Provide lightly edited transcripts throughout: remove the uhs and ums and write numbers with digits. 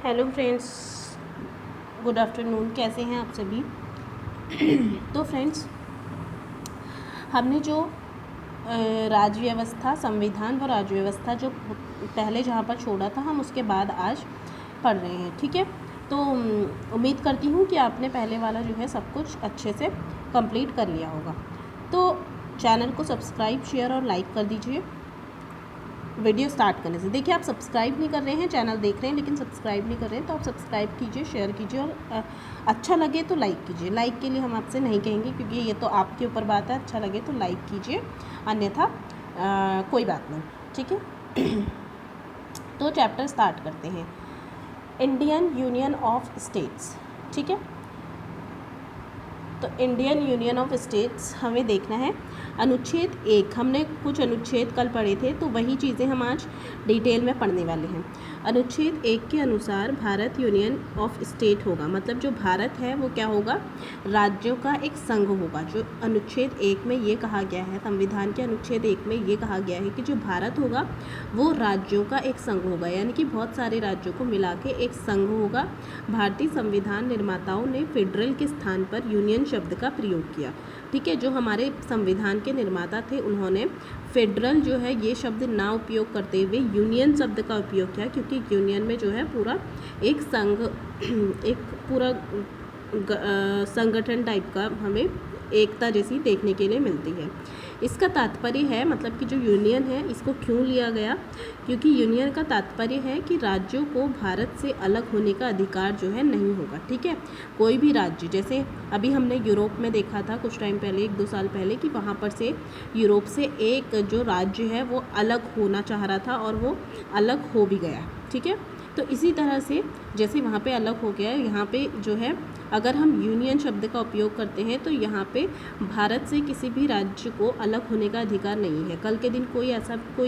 Hello friends, good afternoon. कैसे हैं आप सभी? तो फ्रेंड्स, हमने जो राज्य व्यवस्था, संविधान व राज्य व्यवस्था जो पहले जहाँ पर छोड़ा था, हम उसके बाद आज पढ़ रहे हैं। ठीक है, तो उम्मीद करती हूँ कि आपने पहले वाला जो है सब कुछ अच्छे से कंप्लीट कर लिया होगा। तो चैनल को सब्सक्राइब, शेयर और लाइक कर दीजिए। वीडियो स्टार्ट करने से देखिए, आप सब्सक्राइब नहीं कर रहे हैं, चैनल देख रहे हैं लेकिन सब्सक्राइब नहीं कर रहे हैं, तो आप सब्सक्राइब कीजिए, शेयर कीजिए और अच्छा लगे तो लाइक कीजिए। लाइक के लिए हम आपसे नहीं कहेंगे क्योंकि ये तो आपके ऊपर बात है। अच्छा लगे तो लाइक कीजिए, अन्यथा कोई बात नहीं। ठीक है, तो चैप्टर स्टार्ट करते हैं। Indian union of states. ठीक है, तो इंडियन यूनियन ऑफ स्टेट्स हमें देखना है। अनुच्छेद 1, हमने कुछ अनुच्छेद कल पढ़े थे, तो वही चीज़ें हम आज डिटेल में पढ़ने वाले हैं। अनुच्छेद 1 के अनुसार भारत यूनियन ऑफ स्टेट होगा, मतलब जो भारत है वो क्या होगा, राज्यों का एक संघ होगा। जो अनुच्छेद 1 में ये कहा गया है, संविधान के अनुच्छेद 1 में ये कहा गया है कि जो भारत होगा वो राज्यों का एक संघ होगा, यानी कि बहुत सारे राज्यों को मिला के एक संघ होगा। भारतीय संविधान निर्माताओं ने फेडरल के स्थान पर यूनियन शब्द का प्रयोग किया। ठीक है, जो हमारे संविधान के निर्माता थे उन्होंने फेडरल जो है ये शब्द ना उपयोग करते हुए यूनियन शब्द का उपयोग किया, क्योंकि यूनियन में जो है पूरा एक संघ, एक पूरा संगठन टाइप का हमें एकता जैसी देखने के लिए मिलती है। इसका तात्पर्य है, मतलब कि जो यूनियन है इसको क्यों लिया गया, क्योंकि यूनियन का तात्पर्य है कि राज्यों को भारत से अलग होने का अधिकार जो है नहीं होगा। ठीक है, कोई भी राज्य, जैसे अभी हमने यूरोप में देखा था कुछ टाइम पहले, 1-2 साल पहले, कि वहाँ पर से यूरोप से एक जो राज्य है वो अलग होना चाह रहा था और वो अलग हो भी गया। ठीक है, तो इसी तरह से जैसे वहाँ पे अलग हो गया, यहाँ पे जो है अगर हम यूनियन शब्द का उपयोग करते हैं तो यहाँ पे भारत से किसी भी राज्य को अलग होने का अधिकार नहीं है। कल के दिन कोई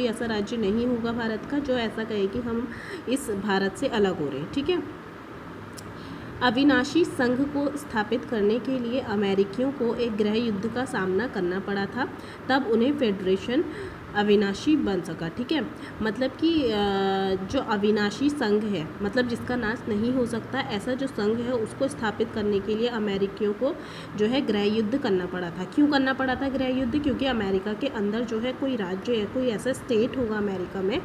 ऐसा राज्य नहीं होगा भारत का जो ऐसा कहे कि हम इस भारत से अलग हो रहे हैं। ठीक है, अविनाशी संघ को स्थापित करने के लिए अमेरिकियों को एक गृह युद्ध का सामना करना पड़ा था, तब उन्हें फेडरेशन अविनाशी बन सका। ठीक है, मतलब कि जो अविनाशी संघ है, मतलब जिसका नाश नहीं हो सकता, ऐसा जो संघ है उसको स्थापित करने के लिए अमेरिकियों को जो है गृह युद्ध करना पड़ा था। क्यों करना पड़ा था गृह युद्ध? क्योंकि अमेरिका के अंदर जो है कोई राज्य है, कोई ऐसा स्टेट होगा अमेरिका में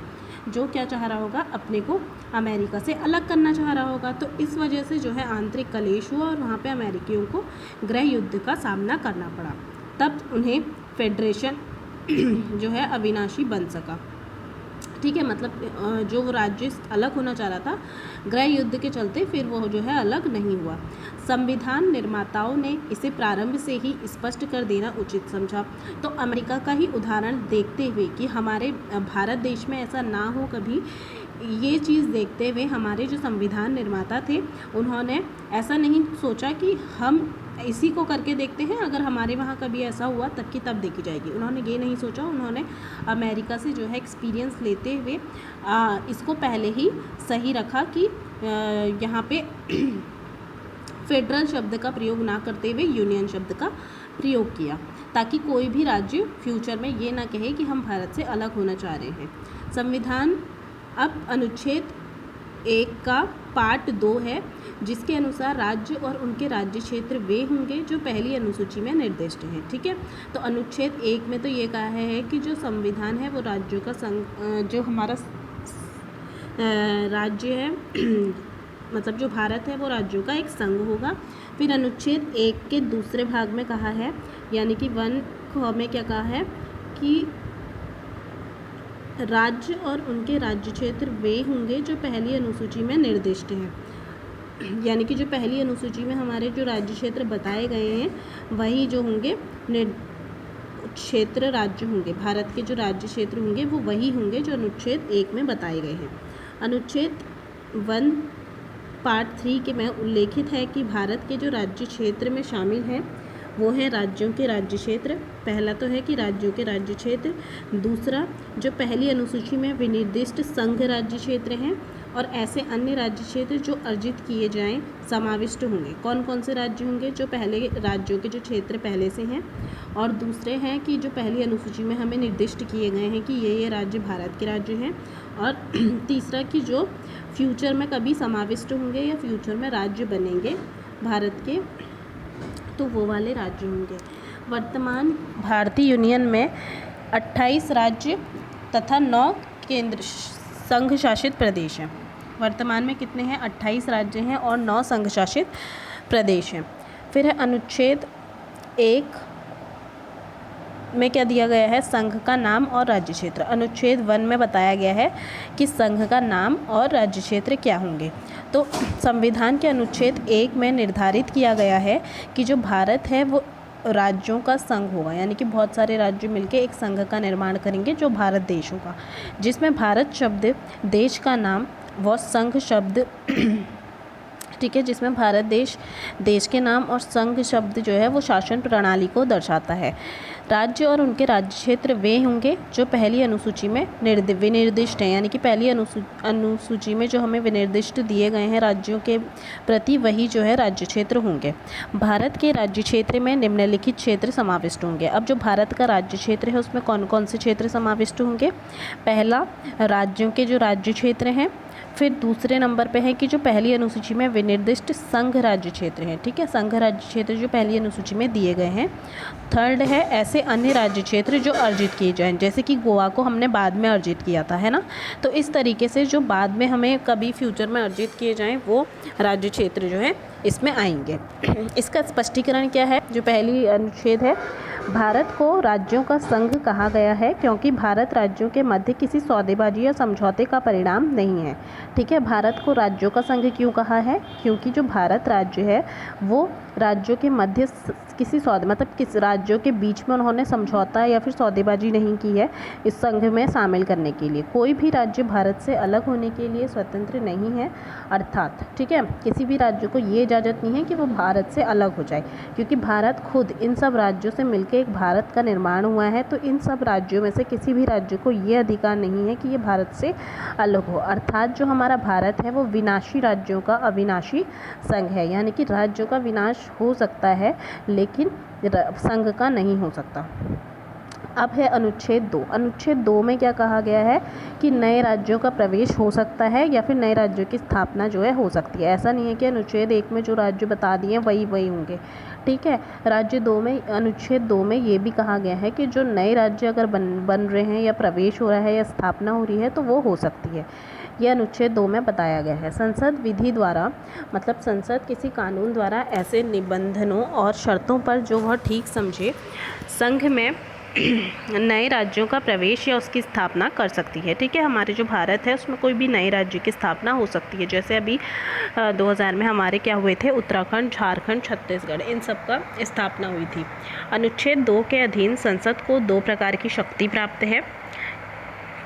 जो क्या चाह रहा होगा, अपने को अमेरिका से अलग करना चाह रहा होगा। तो इस वजह से जो है आंतरिक कलेश हुआ और वहाँ पे अमेरिकियों को गृह युद्ध का सामना करना पड़ा, तब उन्हें फेडरेशन जो है अविनाशी बन सका। ठीक है, मतलब जो वो राज्य अलग होना चाह रहा था गृह युद्ध के चलते, फिर वो जो है अलग नहीं हुआ। संविधान निर्माताओं ने इसे प्रारंभ से ही स्पष्ट कर देना उचित समझा। तो अमेरिका का ही उदाहरण देखते हुए कि हमारे भारत देश में ऐसा ना हो कभी, ये चीज़ देखते हुए हमारे जो संविधान निर्माता थे उन्होंने ऐसा नहीं सोचा कि हम इसी को करके देखते हैं, अगर हमारे वहाँ कभी ऐसा हुआ तब की तब देखी जाएगी। उन्होंने ये नहीं सोचा, उन्होंने अमेरिका से जो है एक्सपीरियंस लेते हुए इसको पहले ही सही रखा कि यहाँ पे फेडरल शब्द का प्रयोग ना करते हुए यूनियन शब्द का प्रयोग किया, ताकि कोई भी राज्य फ्यूचर में ये ना कहे कि हम भारत से अलग होना चाह रहे हैं। संविधान अब अनुच्छेद 1 का पार्ट 2 है, जिसके अनुसार राज्य और उनके राज्य क्षेत्र वे होंगे जो पहली अनुसूची में निर्दिष्ट हैं। ठीक है, तो अनुच्छेद 1 में तो ये कहा है कि जो संविधान है वो राज्यों का संघ, जो हमारा राज्य है मतलब जो भारत है वो राज्यों का एक संघ होगा। फिर अनुच्छेद 1 के दूसरे भाग में कहा है, यानी कि 1 में क्या कहा है कि राज्य और उनके राज्य क्षेत्र वे होंगे जो पहली अनुसूची में निर्दिष्ट हैं, यानी कि जो पहली अनुसूची में हमारे जो राज्य क्षेत्र बताए गए हैं वही जो होंगे क्षेत्र राज्य होंगे, भारत के जो राज्य क्षेत्र होंगे वो वही होंगे जो अनुच्छेद 1 में बताए गए हैं। अनुच्छेद 1 पार्ट 3 के में उल्लेखित है कि भारत के जो राज्य क्षेत्र में शामिल हैं वो है राज्यों के राज्य क्षेत्र। पहला तो है कि राज्यों के राज्य क्षेत्र, दूसरा जो पहली अनुसूची में विनिर्दिष्ट संघ राज्य क्षेत्र हैं, और ऐसे अन्य राज्य क्षेत्र जो अर्जित किए जाएं समाविष्ट होंगे। कौन कौन से राज्य होंगे? जो पहले राज्यों के जो क्षेत्र पहले से हैं, और दूसरे हैं कि जो पहली अनुसूची में हमें निर्दिष्ट किए गए हैं कि ये राज्य भारत के राज्य हैं, और तीसरा कि जो फ्यूचर में कभी समाविष्ट होंगे या फ्यूचर में राज्य बनेंगे भारत के, तो वो वाले राज्य होंगे। वर्तमान भारतीय यूनियन में 28 राज्य तथा 9 केंद्र संघ शासित प्रदेश हैं। वर्तमान में कितने हैं? 28 राज्य हैं और 9 संघ शासित प्रदेश हैं। फिर है अनुच्छेद 1 में क्या दिया गया है? संघ का नाम और राज्य क्षेत्र। अनुच्छेद 1 में बताया गया है कि संघ का नाम और राज्य क्षेत्र क्या होंगे। तो संविधान के अनुच्छेद 1 में निर्धारित किया गया है कि जो भारत है वो राज्यों का संघ होगा, यानी कि बहुत सारे राज्य मिलकर एक संघ का निर्माण करेंगे जो भारत देश होगा, जिसमें भारत शब्द, देश का नाम व संघ शब्द ठीक है, जिसमें भारत देश के नाम और संघ शब्द जो है वो शासन प्रणाली को दर्शाता है। राज्य और उनके राज्य क्षेत्र वे होंगे जो पहली अनुसूची में विनिर्दिष्ट हैं, यानी कि पहली अनुसूची में जो हमें विनिर्दिष्ट दिए गए हैं राज्यों के प्रति, वही जो है राज्य क्षेत्र होंगे। भारत के राज्य क्षेत्र में निम्नलिखित क्षेत्र समाविष्ट होंगे। अब जो भारत का राज्य क्षेत्र है उसमें कौन कौन से क्षेत्र समाविष्ट होंगे? पहला, राज्यों के जो राज्य क्षेत्र हैं। फिर दूसरे नंबर पे है कि जो पहली अनुसूची में विनिर्दिष्ट संघ राज्य क्षेत्र हैं, ठीक है, संघ राज्य क्षेत्र जो पहली अनुसूची में दिए गए हैं। थर्ड है ऐसे अन्य राज्य क्षेत्र जो अर्जित किए जाएं, जैसे कि गोवा को हमने बाद में अर्जित किया था, है ना। तो इस तरीके से जो बाद में हमें कभी फ्यूचर में अर्जित किए जाएं वो राज्य क्षेत्र जो है इसमें आएंगे। इसका स्पष्टीकरण क्या है? जो पहली अनुच्छेद है, भारत को राज्यों का संघ कहा गया है क्योंकि भारत राज्यों के मध्य किसी सौदेबाजी या समझौते का परिणाम नहीं है। ठीक है, भारत को राज्यों का संघ क्यों कहा है? क्योंकि जो भारत राज्य है वो राज्यों के मध्य किसी किस राज्यों के बीच में उन्होंने समझौता या फिर सौदेबाजी नहीं की है इस संघ में शामिल करने के लिए। कोई भी राज्य भारत से अलग होने के लिए स्वतंत्र नहीं है, अर्थात ठीक है, किसी भी राज्य को ये इजाज़त नहीं है कि वो भारत से अलग हो जाए, क्योंकि भारत खुद इन सब राज्यों से मिलकर एक भारत का निर्माण हुआ है। तो इन सब राज्यों में से किसी भी राज्य को ये अधिकार नहीं है कि ये भारत से अलग हो। अर्थात जो हमारा भारत है वो विनाशी राज्यों का अविनाशी संघ है, यानी कि राज्यों का विनाश हो सकता है लेकिन संघ का नहीं हो सकता। अब है अनुच्छेद 2। अनुच्छेद 2 में क्या कहा गया है कि नए राज्यों का प्रवेश हो सकता है या फिर नए राज्यों की स्थापना जो है हो सकती है। ऐसा नहीं है कि अनुच्छेद 1 में जो राज्य बता दिए वही होंगे, ठीक है। अनुच्छेद 2 में ये भी कहा गया है कि जो नए राज्य अगर बन रहे हैं या प्रवेश हो रहा है या स्थापना हो रही है तो वो हो सकती है। यह अनुच्छेद 2 में बताया गया है। संसद विधि द्वारा, मतलब संसद किसी कानून द्वारा ऐसे निबंधनों और शर्तों पर जो वह ठीक समझे संघ में नए राज्यों का प्रवेश या उसकी स्थापना कर सकती है। ठीक है, हमारे जो भारत है उसमें कोई भी नए राज्य की स्थापना हो सकती है। जैसे अभी 2000 में हमारे क्या हुए थे, उत्तराखंड, झारखंड, छत्तीसगढ़, इन सब का स्थापना हुई थी। अनुच्छेद 2 के अधीन संसद को 2 प्रकार की शक्ति प्राप्त है।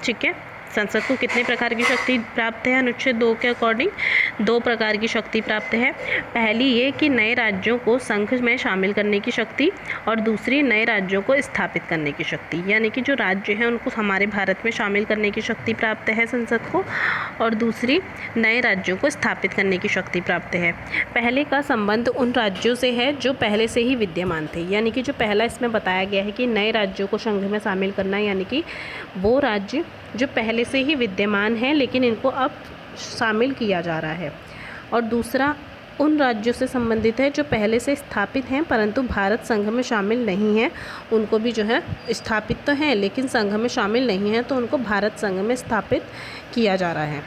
ठीक है, संसद को कितने प्रकार की शक्ति प्राप्त है? अनुच्छेद 2 के अकॉर्डिंग 2 प्रकार की शक्ति प्राप्त है। पहली ये कि नए राज्यों को संघ में शामिल करने की शक्ति, और दूसरी नए राज्यों को स्थापित करने की शक्ति, यानी कि जो राज्य हैं उनको हमारे भारत में शामिल करने की शक्ति प्राप्त है संसद को, और दूसरी नए राज्यों को स्थापित करने की शक्ति प्राप्त है। पहले का संबंध उन राज्यों से है जो पहले से ही विद्यमान थे, यानी कि जो पहला इसमें बताया गया है कि नए राज्यों को संघ में शामिल करना, यानी कि वो राज्य जो पहले से ही विद्यमान है लेकिन इनको अब शामिल किया जा रहा है। और दूसरा उन राज्यों से संबंधित है जो पहले से स्थापित हैं परंतु भारत संघ में शामिल नहीं है, उनको भी जो है स्थापित तो हैं लेकिन संघ में शामिल नहीं है, तो उनको भारत संघ में स्थापित किया जा रहा है।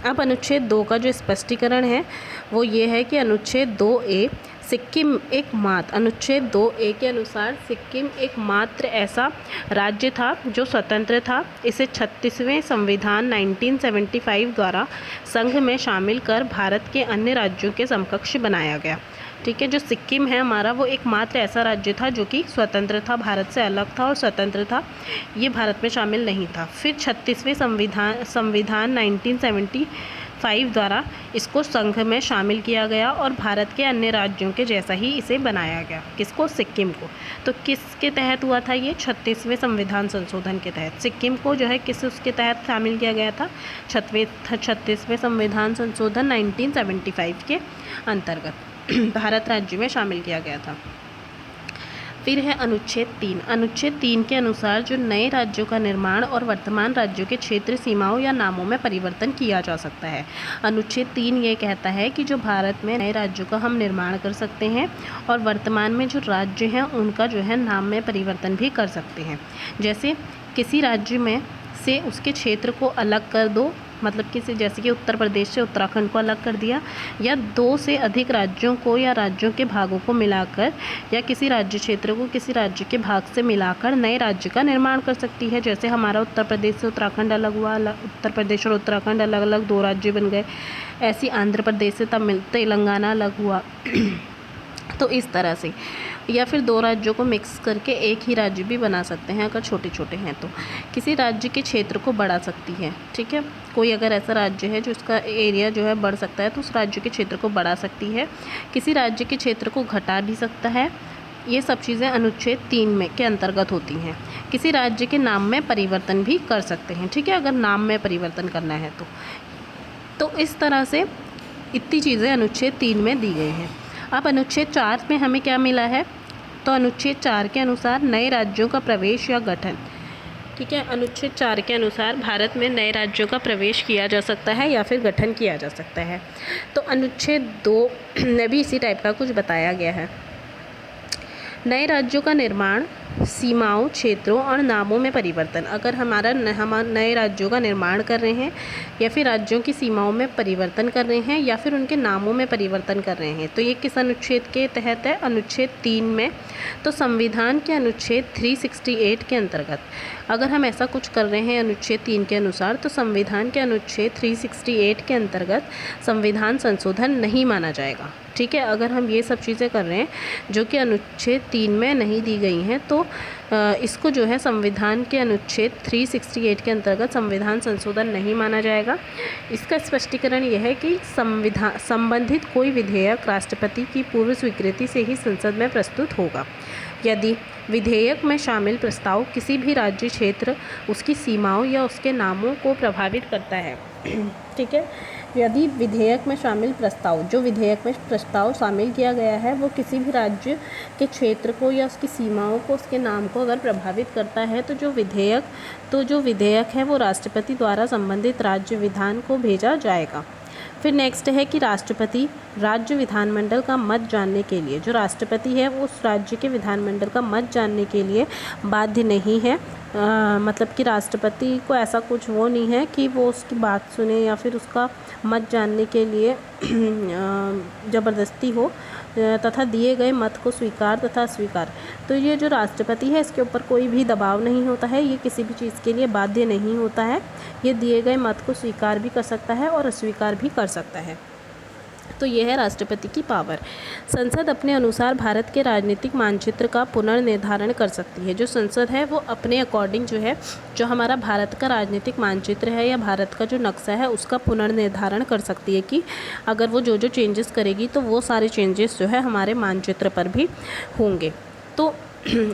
अब अनुच्छेद 2 का जो स्पष्टीकरण है वो ये है कि अनुच्छेद 2A, सिक्किम एकमात्र, अनुच्छेद 2A के अनुसार सिक्किम एकमात्र ऐसा राज्य था जो स्वतंत्र था। इसे 36वें संविधान 1975 द्वारा संघ में शामिल कर भारत के अन्य राज्यों के समकक्ष बनाया गया। ठीक है, जो सिक्किम है हमारा वो एकमात्र ऐसा राज्य था जो कि स्वतंत्र था, भारत से अलग था और स्वतंत्र था, ये भारत में शामिल नहीं था। फिर 36वें संविधान 5 द्वारा इसको संघ में शामिल किया गया और भारत के अन्य राज्यों के जैसा ही इसे बनाया गया। किसको? सिक्किम को। तो किसके तहत हुआ था ये? 36वें संविधान संशोधन के तहत। सिक्किम को जो है किस उसके तहत शामिल किया गया था? 36वें संविधान संशोधन 1975 के अंतर्गत भारत राज्य में शामिल किया गया था। फिर है अनुच्छेद 3। अनुच्छेद 3 के अनुसार जो नए राज्यों का निर्माण और वर्तमान राज्यों के क्षेत्र सीमाओं या नामों में परिवर्तन किया जा सकता है। अनुच्छेद 3 ये कहता है कि जो भारत में नए राज्यों का हम निर्माण कर सकते हैं और वर्तमान में जो राज्य हैं उनका जो है नाम में परिवर्तन भी कर सकते हैं। जैसे किसी राज्य में से उसके क्षेत्र को अलग कर दो, मतलब कि जैसे कि उत्तर प्रदेश से उत्तराखंड को अलग कर दिया, या 2 से अधिक राज्यों को या राज्यों के भागों को मिलाकर या किसी राज्य क्षेत्र को किसी राज्य के भाग से मिलाकर नए राज्य का निर्माण कर सकती है। जैसे हमारा उत्तर प्रदेश से उत्तराखंड अलग हुआ, उत्तर प्रदेश और उत्तराखंड अलग अलग 2 राज्य बन गए। ऐसी आंध्र प्रदेश से तेलंगाना अलग हुआ तो इस तरह से, या फिर 2 राज्यों को मिक्स करके एक ही राज्य भी बना सकते हैं अगर छोटे छोटे हैं तो। किसी राज्य के क्षेत्र को बढ़ा सकती है, ठीक है। कोई अगर ऐसा राज्य है जो उसका एरिया जो है बढ़ सकता है तो उस राज्य के क्षेत्र को बढ़ा सकती है। किसी राज्य के क्षेत्र को घटा भी सकता है। ये सब चीज़ें अनुच्छेद 3 में के अंतर्गत होती हैं। किसी राज्य के नाम में परिवर्तन भी कर सकते हैं, ठीक है, अगर नाम में परिवर्तन करना है तो इस तरह से इतनी चीज़ें अनुच्छेद 3 में दी गई हैं। अब अनुच्छेद 4 में हमें क्या मिला है? तो अनुच्छेद 4 के अनुसार नए राज्यों का प्रवेश या गठन, ठीक है। अनुच्छेद 4 के अनुसार भारत में नए राज्यों का प्रवेश किया जा सकता है या फिर गठन किया जा सकता है। तो अनुच्छेद 2 में भी इसी टाइप का कुछ बताया गया है। नए राज्यों का निर्माण, सीमाओं, क्षेत्रों और नामों में परिवर्तन। अगर हम नए राज्यों का निर्माण कर रहे हैं या फिर राज्यों की सीमाओं में परिवर्तन कर रहे हैं या फिर उनके नामों में परिवर्तन कर रहे हैं तो ये किस अनुच्छेद के तहत है? अनुच्छेद 3 में। तो संविधान के अनुच्छेद 368 के अंतर्गत अगर हम ऐसा कुछ कर रहे हैं अनुच्छेद 3 के अनुसार तो संविधान के अनुच्छेद 368 के अंतर्गत संविधान संशोधन नहीं माना जाएगा, ठीक है। अगर हम ये सब चीज़ें कर रहे हैं जो कि अनुच्छेद 3 में नहीं दी गई हैं तो इसको जो है संविधान के अनुच्छेद 368 के अंतर्गत संविधान संशोधन नहीं माना जाएगा। इसका स्पष्टीकरण यह है कि संबंधित कोई विधेयक राष्ट्रपति की पूर्व स्वीकृति से ही संसद में प्रस्तुत होगा। यदि विधेयक में शामिल प्रस्ताव किसी भी राज्य, क्षेत्र, उसकी सीमाओं या उसके नामों को प्रभावित करता है, ठीक है। यदि विधेयक में शामिल प्रस्ताव, जो विधेयक में प्रस्ताव शामिल किया गया है वो किसी भी राज्य के क्षेत्र को या उसकी सीमाओं को, उसके नाम को अगर प्रभावित करता है तो जो विधेयक है वो राष्ट्रपति द्वारा संबंधित राज्य विधान को भेजा जाएगा। फिर नेक्स्ट है कि राष्ट्रपति राज्य विधानमंडल का मत जानने के लिए, जो राष्ट्रपति है वो उस राज्य के विधानमंडल का मत जानने के लिए बाध्य नहीं है। मतलब कि राष्ट्रपति को ऐसा कुछ वो नहीं है कि वो उसकी बात सुने या फिर उसका मत जानने के लिए ज़बरदस्ती हो, तथा दिए गए मत को स्वीकार तथा अस्वीकार। तो ये जो राष्ट्रपति है इसके ऊपर कोई भी दबाव नहीं होता है, ये किसी भी चीज़ के लिए बाध्य नहीं होता है। ये दिए गए मत को स्वीकार भी कर सकता है और अस्वीकार भी कर सकता है। तो यह है राष्ट्रपति की पावर। संसद अपने अनुसार भारत के राजनीतिक मानचित्र का पुनर्निर्धारण कर सकती है। जो संसद है वो अपने अकॉर्डिंग जो है, जो हमारा भारत का राजनीतिक मानचित्र है या भारत का जो नक्शा है उसका पुनर्निर्धारण कर सकती है कि अगर वो जो चेंजेस करेगी तो वो सारे चेंजेस जो है हमारे मानचित्र पर भी होंगे। तो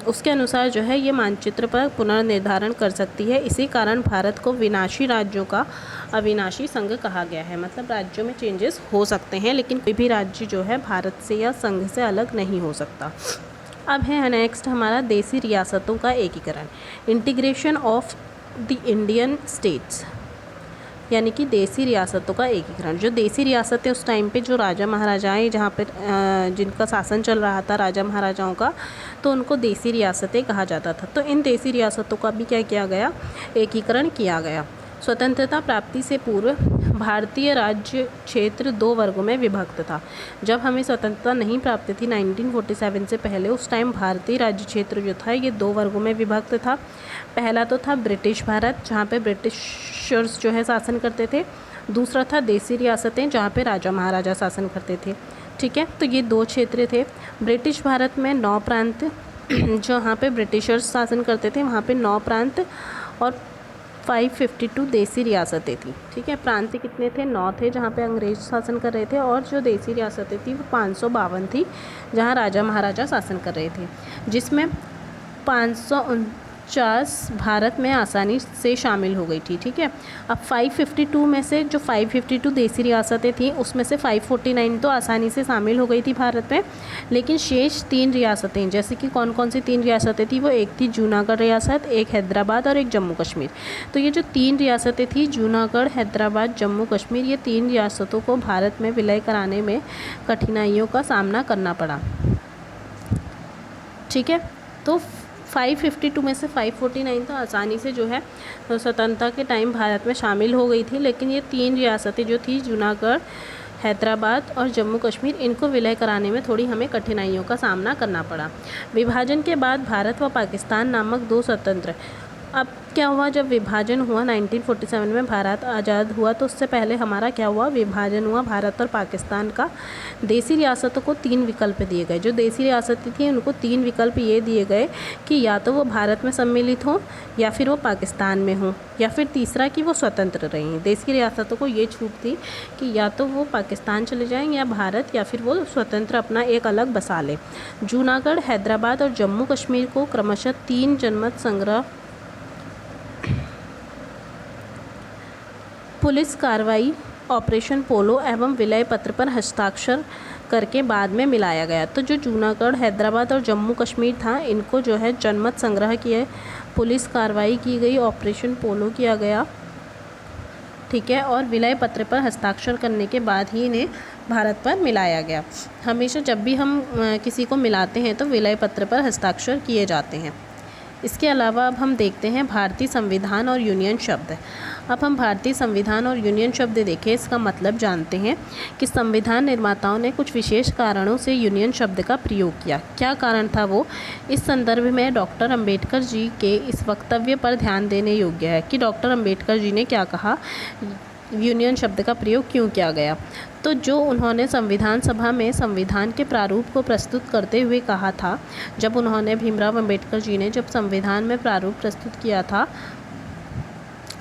उसके अनुसार जो है ये मानचित्र पर पुनर्निर्धारण कर सकती है। इसी कारण भारत को विनाशी राज्यों का अविनाशी संघ कहा गया है। मतलब राज्यों में चेंजेस हो सकते हैं लेकिन कोई भी राज्य जो है भारत से या संघ से अलग नहीं हो सकता। अब है नेक्स्ट हमारा देसी रियासतों का एकीकरण, integration of the Indian states, यानी कि देसी रियासतों का एकीकरण। जो देसी रियासतें उस टाइम पे जो राजा महाराजाएं जहाँ पर जिनका शासन चल रहा था राजा महाराजाओं का, तो उनको देसी रियासतें कहा जाता था। तो इन देसी रियासतों का भी क्या किया गया? एकीकरण किया गया। स्वतंत्रता प्राप्ति से पूर्व भारतीय राज्य क्षेत्र 2 वर्गों में विभक्त था। जब हमें स्वतंत्रता नहीं प्राप्त थी 1947 से पहले, उस टाइम भारतीय राज्य क्षेत्र जो था ये 2 वर्गों में विभक्त था। पहला तो था ब्रिटिश भारत जहाँ पे ब्रिटिशर्स जो है शासन करते थे। दूसरा था देसी रियासतें जहाँ पे राजा महाराजा शासन करते थे, ठीक है। तो ये 2 क्षेत्र थे। ब्रिटिश भारत में 9 प्रांत, जहाँ पे ब्रिटिशर्स शासन करते थे वहाँ पे 9 प्रांत, और 552 देसी रियासतें थी। ठीक है, प्रांत कितने थे? 9 थे जहाँ पे अंग्रेज शासन कर रहे थे, और जो देसी रियासतें थी वो 552 थी जहाँ राजा महाराजा शासन कर रहे थे, जिसमें 549 भारत में आसानी से शामिल हो गई थी। ठीक है, अब 552 में से जो 552 देसी रियासतें थीं उसमें से 549 तो आसानी से शामिल हो गई थी भारत में, लेकिन शेष 3 रियासतें, जैसे कि कौन कौन सी 3 रियासतें थी, वो एक थी जूनागढ़ रियासत, एक हैदराबाद और एक जम्मू कश्मीर। तो ये जो 3 रियासतें थी, जूनागढ़, हैदराबाद, जम्मू कश्मीर, ये 3 रियासतों को भारत में विलय कराने में कठिनाइयों का सामना करना पड़ा। ठीक है, तो 552 में से 549 तो आसानी से जो है स्वतंत्रता के टाइम भारत में शामिल हो गई थी, लेकिन ये 3 रियासतें जो थी, जूनागढ़, हैदराबाद और जम्मू कश्मीर, इनको विलय कराने में थोड़ी हमें कठिनाइयों का सामना करना पड़ा। विभाजन के बाद भारत व पाकिस्तान नामक 2 स्वतंत्र, अब क्या हुआ, जब विभाजन हुआ 1947 में भारत आज़ाद हुआ, तो उससे पहले हमारा क्या हुआ, विभाजन हुआ भारत और पाकिस्तान का। देसी रियासतों को 3 विकल्प दिए गए। जो देसी रियासतें थी उनको 3 विकल्प ये दिए गए कि या तो वो भारत में सम्मिलित हों, या फिर वो पाकिस्तान में हों, या फिर तीसरा कि वो स्वतंत्र रहें। देसी रियासतों को ये छूट थी कि या तो वो पाकिस्तान चले जाएँ या भारत, या फिर वो स्वतंत्र अपना एक अलग बसा लें। जूनागढ़, हैदराबाद और जम्मू कश्मीर को क्रमशः 3 जनमत संग्रह, पुलिस कार्रवाई, ऑपरेशन पोलो एवं विलय पत्र पर हस्ताक्षर करके बाद में मिलाया गया। तो जो जूनागढ़, हैदराबाद और जम्मू कश्मीर था, इनको जो है जनमत संग्रह किए, पुलिस कार्रवाई की गई, ऑपरेशन पोलो किया गया, ठीक है, और विलय पत्र पर हस्ताक्षर करने के बाद ही इन्हें भारत पर मिलाया गया। हमेशा जब भी हम किसी को मिलाते हैं तो विलय पत्र पर हस्ताक्षर किए जाते हैं। इसके अलावा अब हम देखते हैं भारतीय संविधान और यूनियन शब्द। अब हम भारतीय संविधान और यूनियन शब्द देखें, इसका मतलब जानते हैं कि संविधान निर्माताओं ने कुछ विशेष कारणों से यूनियन शब्द का प्रयोग किया। क्या कारण था वो? इस संदर्भ में डॉक्टर अंबेडकर जी के इस वक्तव्य पर ध्यान देने योग्य है कि डॉक्टर अंबेडकर जी ने क्या कहा, यूनियन शब्द का प्रयोग क्यों किया गया। तो जो उन्होंने संविधान सभा में संविधान के प्रारूप को प्रस्तुत करते हुए कहा था, जब उन्होंने भीमराव अंबेडकर जी ने जब संविधान में प्रारूप प्रस्तुत किया था,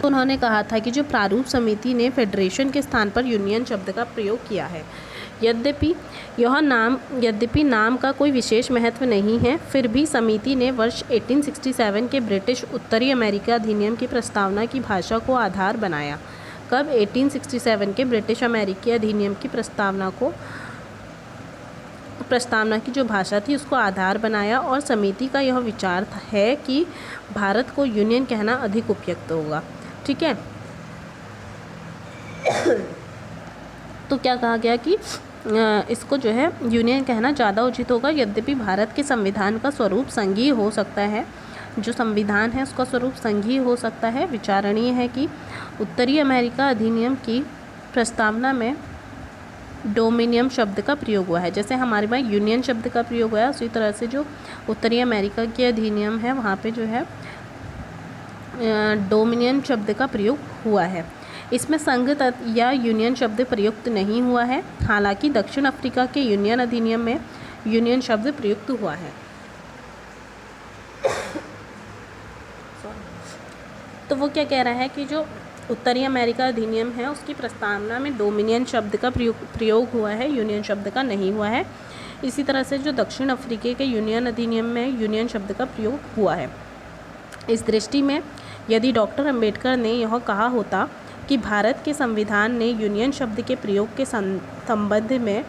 तो उन्होंने कहा था कि जो प्रारूप समिति ने फेडरेशन के स्थान पर यूनियन शब्द का प्रयोग किया है। यद्यपि नाम का कोई विशेष महत्व नहीं है, फिर भी समिति ने वर्ष 1867 के ब्रिटिश उत्तरी अमेरिका अधिनियम की प्रस्तावना की भाषा को आधार बनाया। कब? 1867 के ब्रिटिश अमेरिकी अधिनियम की प्रस्तावना की जो भाषा थी उसको आधार बनाया, और समिति का यह विचार है कि भारत को यूनियन कहना अधिक उपयुक्त होगा। ठीक है, तो क्या कहा गया कि इसको जो है यूनियन कहना ज़्यादा उचित होगा। यद्यपि भारत के संविधान का स्वरूप संघीय हो सकता है, जो संविधान है उसका स्वरूप संघीय हो सकता है। विचारणीय है कि उत्तरी अमेरिका अधिनियम की प्रस्तावना में डोमिनियन शब्द का प्रयोग हुआ है। जैसे हमारे पास यूनियन शब्द का प्रयोग हुआ है, उसी तरह से जो उत्तरी अमेरिका के अधिनियम है वहाँ पे जो है डोमिनियन शब्द का प्रयोग हुआ है। इसमें संघ या यूनियन शब्द प्रयुक्त नहीं हुआ है। हालांकि दक्षिण अफ्रीका के यूनियन अधिनियम में यूनियन शब्द प्रयुक्त हुआ है। तो वो क्या कह रहा है कि जो उत्तरी अमेरिका अधिनियम है उसकी प्रस्तावना में डोमिनियन शब्द का प्रयोग हुआ है, यूनियन शब्द का नहीं हुआ है। इसी तरह से जो दक्षिण अफ्रीका के यूनियन अधिनियम में यूनियन शब्द का प्रयोग हुआ है। इस दृष्टि में यदि डॉक्टर अंबेडकर ने यह कहा होता कि भारत के संविधान ने यूनियन शब्द के प्रयोग के संबंध में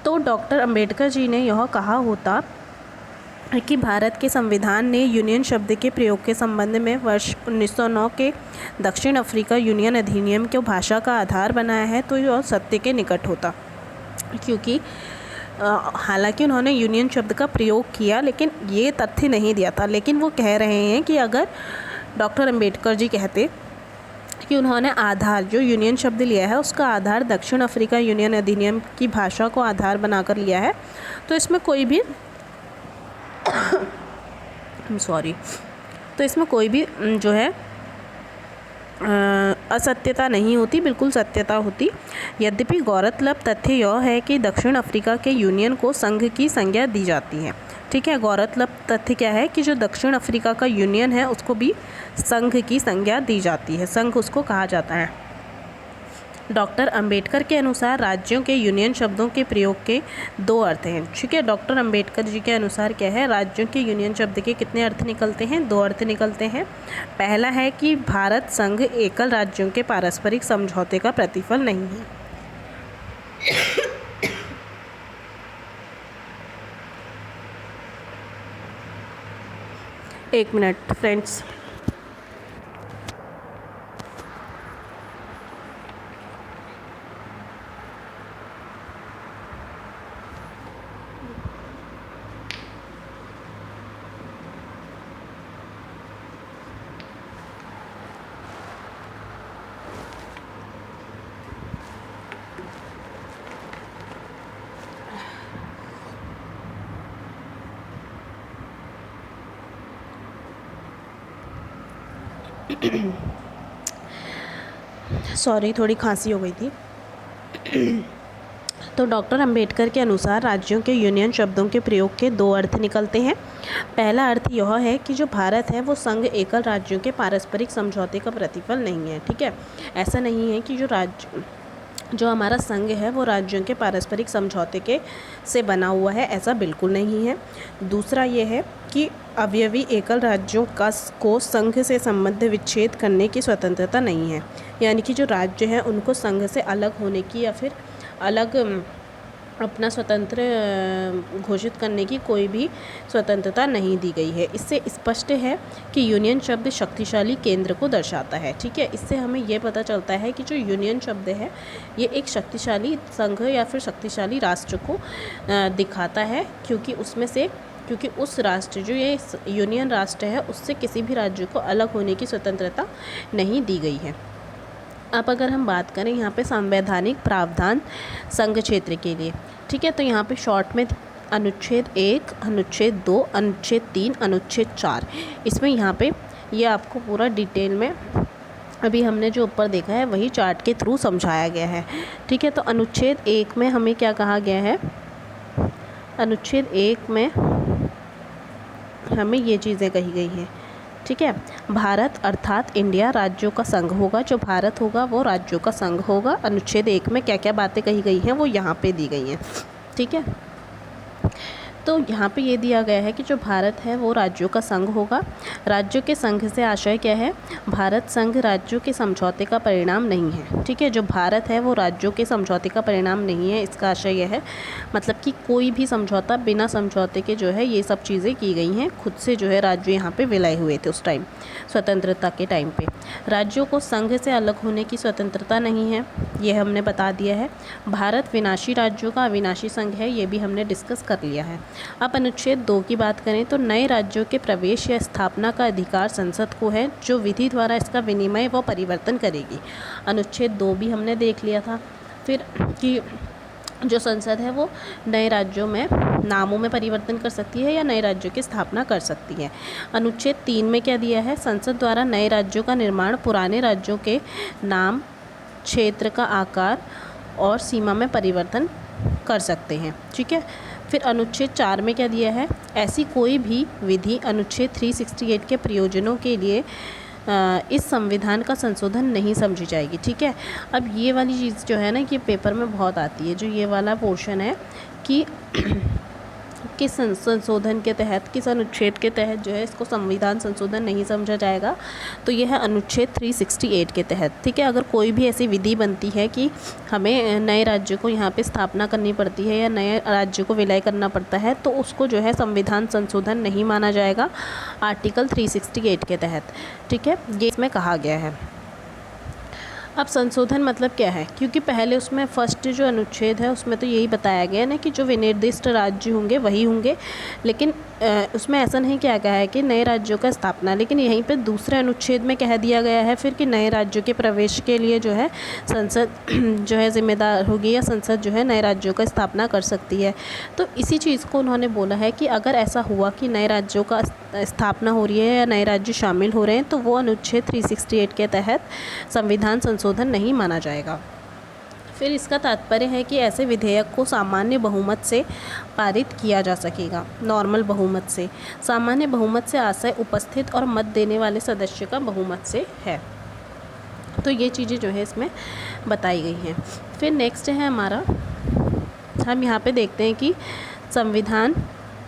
तो डॉक्टर अंबेडकर जी ने यह कहा होता कि भारत के संविधान ने यूनियन शब्द के प्रयोग के संबंध में वर्ष 1909 के दक्षिण अफ्रीका यूनियन अधिनियम को भाषा का आधार बनाया है, तो यह सत्य के निकट होता। क्योंकि हालांकि उन्होंने यूनियन शब्द का प्रयोग किया लेकिन ये तथ्य नहीं दिया था, लेकिन वो कह रहे हैं कि अगर डॉक्टर अंबेडकर जी कहते कि उन्होंने आधार जो यूनियन शब्द लिया है उसका आधार दक्षिण अफ्रीका यूनियन अधिनियम की भाषा को आधार बनाकर लिया है, तो इसमें कोई भी जो है असत्यता नहीं होती, बिल्कुल सत्यता होती। यद्यपि गौरतलब तथ्य यह है कि दक्षिण अफ्रीका के यूनियन को संघ की संज्ञा दी जाती है। ठीक है, गौरतलब तथ्य क्या है कि जो दक्षिण अफ्रीका का यूनियन है उसको भी संघ की संज्ञा दी जाती है, संघ उसको कहा जाता है। डॉक्टर अंबेडकर के अनुसार राज्यों के यूनियन शब्दों के प्रयोग के दो अर्थ हैं। ठीक है, डॉक्टर अंबेडकर जी के अनुसार क्या है, राज्यों के यूनियन शब्द के कितने अर्थ निकलते हैं, दो अर्थ निकलते हैं। पहला है कि भारत संघ एकल राज्यों के पारस्परिक समझौते का प्रतिफल नहीं है। एक मिनट फ्रेंड्स। सॉरी, थोड़ी खांसी हो गई थी। तो डॉक्टर अंबेडकर के अनुसार राज्यों के यूनियन शब्दों के प्रयोग के दो अर्थ निकलते हैं। पहला अर्थ यह है कि जो भारत है वो संघ एकल राज्यों के पारस्परिक समझौते का प्रतिफल नहीं है। ठीक है, ऐसा नहीं है कि जो हमारा संघ है वो राज्यों के पारस्परिक समझौते के से बना हुआ है, ऐसा बिल्कुल नहीं है। दूसरा ये है कि अवयवी एकल राज्यों को संघ से संबंध विच्छेद करने की स्वतंत्रता नहीं है, यानी कि जो राज्य हैं उनको संघ से अलग होने की या फिर अलग अपना स्वतंत्र घोषित करने की कोई भी स्वतंत्रता नहीं दी गई है। इससे स्पष्ट है कि यूनियन शब्द शक्तिशाली केंद्र को दर्शाता है। ठीक है, इससे हमें ये पता चलता है कि जो यूनियन शब्द है ये एक शक्तिशाली संघ या फिर शक्तिशाली राष्ट्र को दिखाता है, क्योंकि उस राष्ट्र जो ये यूनियन राष्ट्र है उससे किसी भी राज्य को अलग होने की स्वतंत्रता नहीं दी गई है। अब अगर हम बात करें यहाँ पे संवैधानिक प्रावधान संघ क्षेत्र के लिए, ठीक है, तो यहाँ पे शॉर्ट में अनुच्छेद 1, अनुच्छेद 2, अनुच्छेद 3, अनुच्छेद 4, इसमें यहाँ पे ये आपको पूरा डिटेल में अभी हमने जो ऊपर देखा है वही चार्ट के थ्रू समझाया गया है। ठीक है, तो अनुच्छेद 1 में हमें क्या कहा गया है, अनुच्छेद 1 में हमें ये चीज़ें कही गई हैं। ठीक है, भारत अर्थात इंडिया राज्यों का संघ होगा, जो भारत होगा वो राज्यों का संघ होगा। अनुच्छेद 1 में क्या क्या बातें कही गई हैं वो यहाँ पे दी गई हैं। ठीक है, तो यहाँ पे ये दिया गया है कि जो भारत है वो राज्यों का संघ होगा। राज्यों के संघ से आशय क्या है, भारत संघ राज्यों के समझौते का परिणाम नहीं है। ठीक है, जो भारत है वो राज्यों के समझौते का परिणाम नहीं है, इसका आशय यह है, मतलब कि कोई भी समझौता बिना समझौते के जो है ये सब चीज़ें की गई हैं, खुद से जो है राज्य यहाँ पे विलय हुए थे उस टाइम स्वतंत्रता के टाइम पे। राज्यों को संघ से अलग होने की स्वतंत्रता नहीं है, ये हमने बता दिया है। भारत विनाशी राज्यों का अविनाशी संघ है, ये भी हमने डिस्कस कर लिया है। अब अनुच्छेद 2 की बात करें तो नए राज्यों के प्रवेश या स्थापना का अधिकार संसद को है, जो विधि द्वारा इसका विनिमय व परिवर्तन करेगी। अनुच्छेद 2 भी हमने देख लिया था फिर कि जो संसद है वो नए राज्यों में नामों में परिवर्तन कर सकती है या नए राज्यों की स्थापना कर सकती है। अनुच्छेद 3 में क्या दिया है, संसद द्वारा नए राज्यों का निर्माण पुराने राज्यों के नाम, क्षेत्र का आकार और सीमा में परिवर्तन कर सकते हैं। ठीक है, फिर अनुच्छेद 4 में क्या दिया है, ऐसी कोई भी विधि अनुच्छेद 368 के प्रयोजनों के लिए इस संविधान का संशोधन नहीं समझी जाएगी। ठीक है, अब ये वाली चीज़ जो है ना कि पेपर में बहुत आती है, जो ये वाला पोर्शन है कि किस संशोधन के तहत, किस अनुच्छेद के तहत जो है इसको संविधान संशोधन नहीं समझा जाएगा, तो यह है अनुच्छेद 368 के तहत। ठीक है, अगर कोई भी ऐसी विधि बनती है कि हमें नए राज्य को यहाँ पे स्थापना करनी पड़ती है या नए राज्य को विलय करना पड़ता है, तो उसको जो है संविधान संशोधन नहीं माना जाएगा आर्टिकल 368 के तहत। ठीक है, ये इसमें कहा गया है। अब संशोधन मतलब क्या है, क्योंकि पहले उसमें फर्स्ट जो अनुच्छेद है उसमें तो यही बताया गया ना कि जो विनिर्दिष्ट राज्य होंगे वही होंगे, लेकिन उसमें ऐसा नहीं किया गया है कि नए राज्यों का स्थापना, लेकिन यहीं पे दूसरे अनुच्छेद में कह दिया गया है फिर कि नए राज्यों के प्रवेश के लिए जो है संसद जो है जिम्मेदार होगी या संसद जो है नए राज्यों का स्थापना कर सकती है। तो इसी चीज़ को उन्होंने बोला है कि अगर ऐसा हुआ कि नए राज्यों का स्थापना हो रही है या नए राज्य शामिल हो रहे हैं तो वो अनुच्छेद 368 के तहत संविधान संशोधन नहीं माना जाएगा। फिर इसका तात्पर्य है कि ऐसे विधेयक को सामान्य बहुमत से पारित किया जा सकेगा। नॉर्मल बहुमत से, सामान्य बहुमत से आशय उपस्थित और मत देने वाले सदस्य का बहुमत से है। तो ये चीज़ें जो है इसमें बताई गई हैं। फिर नेक्स्ट है हमारा, हम यहाँ पे देखते हैं कि संविधान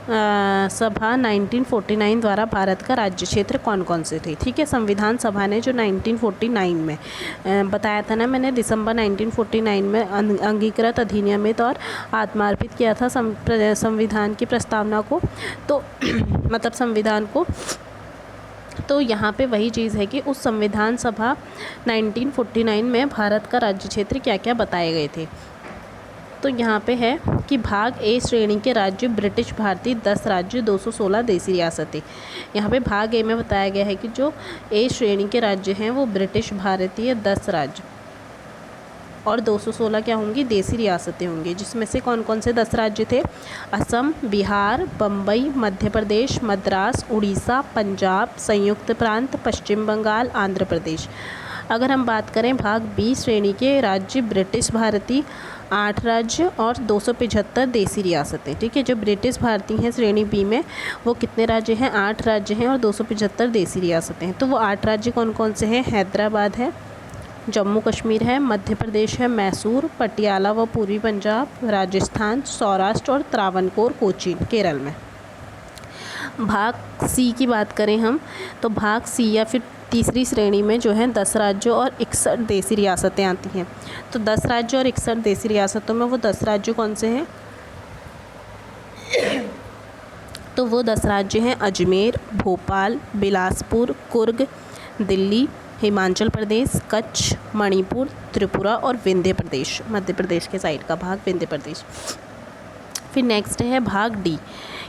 सभा 1949 द्वारा भारत का राज्य क्षेत्र कौन कौन से थे। ठीक है, संविधान सभा ने जो 1949 में बताया था ना मैंने, दिसंबर 1949 में अंगीकृत, अधिनियमित और आत्मार्पित किया था संविधान की प्रस्तावना को, तो मतलब संविधान को। तो यहाँ पे वही चीज़ है कि उस संविधान सभा 1949 में भारत का राज्य क्षेत्र क्या क्या बताए गए थे। तो यहाँ पे है कि भाग ए श्रेणी के राज्य ब्रिटिश भारतीय 10 राज्य 216 देसी रियासतें। यहाँ पे भाग ए में बताया गया है कि जो ए श्रेणी के राज्य हैं वो ब्रिटिश भारतीय 10 राज्य और 216 क्या होंगी, देसी रियासतें होंगी, जिसमें से कौन कौन से 10 राज्य थे, असम, बिहार, बम्बई, मध्य प्रदेश, मद्रास, उड़ीसा, पंजाब, संयुक्त प्रांत, पश्चिम बंगाल, आंध्र प्रदेश। अगर हम बात करें भाग बी श्रेणी के राज्य ब्रिटिश भारतीय 8 राज्य और 275 देसी रियासतें। ठीक है, जो ब्रिटिश भारतीय हैं श्रेणी बी में वो कितने राज्य हैं, 8 राज्य हैं और 275 देसी रियासतें हैं। तो वो 8 राज्य कौन कौन से हैं, हैदराबाद है, जम्मू कश्मीर है, मध्य प्रदेश है, मैसूर, पटियाला व पूर्वी पंजाब, राजस्थान, सौराष्ट्र और त्रावणकोर कोचीन केरल में। भाग सी की बात करें हम तो भाग सी या फिर तीसरी श्रेणी में जो है 10 राज्यों और 61 देसी रियासतें आती हैं। तो 10 राज्यों और 61 देसी रियासतों में वो 10 राज्य कौन से हैं, तो वो 10 राज्य हैं अजमेर, भोपाल, बिलासपुर, कुर्ग, दिल्ली, हिमाचल प्रदेश, कच्छ, मणिपुर, त्रिपुरा और विंध्य प्रदेश, मध्य प्रदेश के साइड का भाग विंध्य प्रदेश। फिर नेक्स्ट है भाग डी।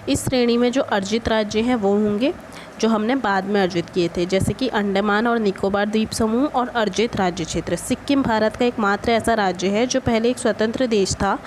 इस श्रेणी में जो अर्जित राज्य हैं वो होंगे जो हमने बाद में अर्जित किए थे, जैसे कि अंडमान और निकोबार द्वीप समूह और अर्जित राज्य क्षेत्र। सिक्किम भारत का एकमात्र ऐसा राज्य है जो पहले एक स्वतंत्र देश था,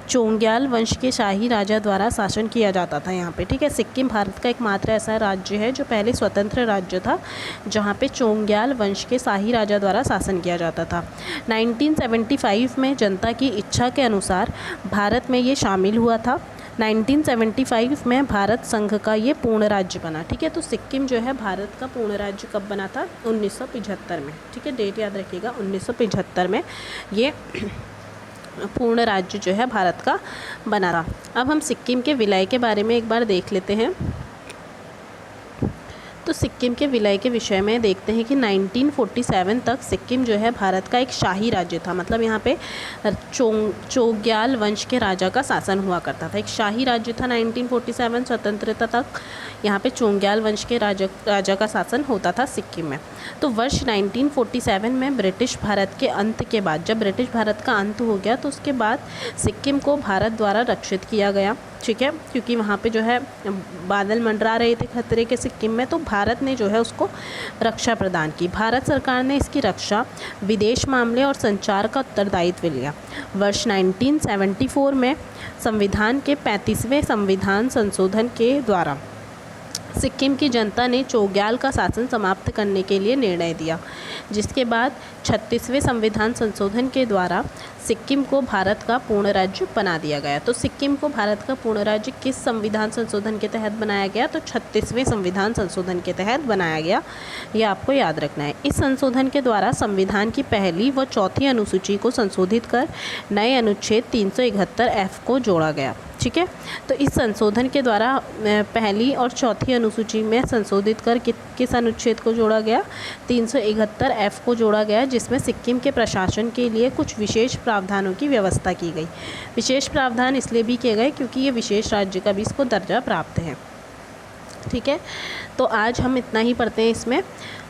चोंग्याल वंश के शाही राजा द्वारा शासन किया जाता था यहाँ पे। ठीक है, सिक्किम भारत का एकमात्र ऐसा राज्य है जो पहले स्वतंत्र राज्य था जहाँ पे चोंग्याल वंश के शाही राजा द्वारा शासन किया जाता था। 1975 में जनता की इच्छा के अनुसार भारत में ये शामिल हुआ था। 1975 में भारत संघ का ये पूर्ण राज्य बना। ठीक है, तो सिक्किम जो है भारत का पूर्ण राज्य कब बना था, 1975 में। ठीक है, डेट याद रखिएगा, 1975 में ये पूर्ण राज्य जो है भारत का बना रहा। अब हम सिक्किम के विलय के बारे में एक बार देख लेते हैं। तो सिक्किम के विलय के विषय में देखते हैं कि 1947 तक सिक्किम जो है भारत का एक शाही राज्य था। मतलब यहाँ पे चोग्याल वंश के राजा का शासन हुआ करता था, एक शाही राज्य था। 1947 स्वतंत्रता तक यहाँ पे चोग्याल वंश के राजा का शासन होता था सिक्किम में। तो वर्ष 1947 में ब्रिटिश भारत के अंत के बाद, जब ब्रिटिश भारत का अंत हो गया तो उसके बाद सिक्किम को भारत द्वारा रक्षित किया गया। ठीक है, क्योंकि वहाँ पे जो है बादल मंडरा रहे थे खतरे के सिक्किम में, तो भारत ने जो है उसको रक्षा प्रदान की। भारत सरकार ने इसकी रक्षा, विदेश मामले और संचार का उत्तरदायित्व लिया। वर्ष 1974 में संविधान के 35वें संविधान संशोधन के द्वारा सिक्किम की जनता ने चोग्याल का शासन समाप्त करने के लिए निर्णय दिया, जिसके बाद 36वें संविधान संशोधन के द्वारा सिक्किम को भारत का पूर्ण राज्य बना दिया गया। तो सिक्किम को भारत का पूर्ण राज्य किस संविधान संशोधन के तहत बनाया गया, तो 36वें संविधान संशोधन के तहत बनाया गया, ये आपको याद रखना है। इस संशोधन के द्वारा संविधान की पहली व चौथी अनुसूची को संशोधित कर नए अनुच्छेद 371F को जोड़ा गया। ठीक है, तो इस संशोधन के द्वारा पहली और चौथी अनुसूची में संशोधित कर किस अनुच्छेद को जोड़ा गया, 371F को जोड़ा गया, जिसमें सिक्किम के प्रशासन के लिए कुछ विशेष प्रावधानों की व्यवस्था की गई। विशेष प्रावधान इसलिए भी किए गए क्योंकि ये विशेष राज्य का भी इसको दर्जा प्राप्त है। ठीक है, तो आज हम इतना ही पढ़ते हैं इसमें।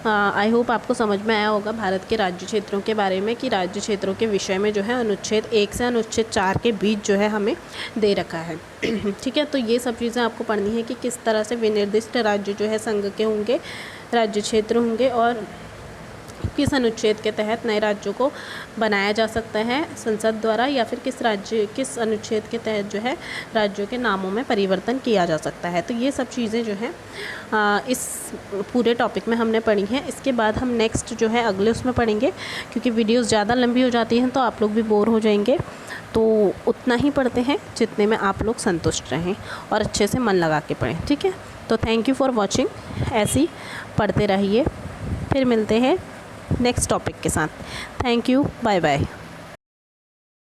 आई होप आपको समझ में आया होगा भारत के राज्य क्षेत्रों के बारे में, कि राज्य क्षेत्रों के विषय में जो है अनुच्छेद 1 से अनुच्छेद 4 के बीच जो है हमें दे रखा है। ठीक है, तो ये सब चीज़ें आपको पढ़नी है कि किस तरह से विनिर्दिष्ट राज्य जो है संघ के होंगे, राज्य क्षेत्र होंगे, और किस अनुच्छेद के तहत नए राज्यों को बनाया जा सकता है संसद द्वारा, या फिर किस अनुच्छेद के तहत जो है राज्यों के नामों में परिवर्तन किया जा सकता है। तो ये सब चीज़ें जो हैं इस पूरे टॉपिक में हमने पढ़ी हैं। इसके बाद हम नेक्स्ट जो है अगले उसमें पढ़ेंगे, क्योंकि वीडियोस ज़्यादा लंबी हो जाती हैं तो आप लोग भी बोर हो जाएंगे। तो उतना ही पढ़ते हैं जितने में आप लोग संतुष्ट रहें और अच्छे से मन लगा के पढ़ें, ठीक है। तो थैंक यू फॉर वॉचिंग, ऐसे ही पढ़ते रहिए। फिर मिलते हैं नेक्स्ट टॉपिक के साथ। Thank you, bye bye.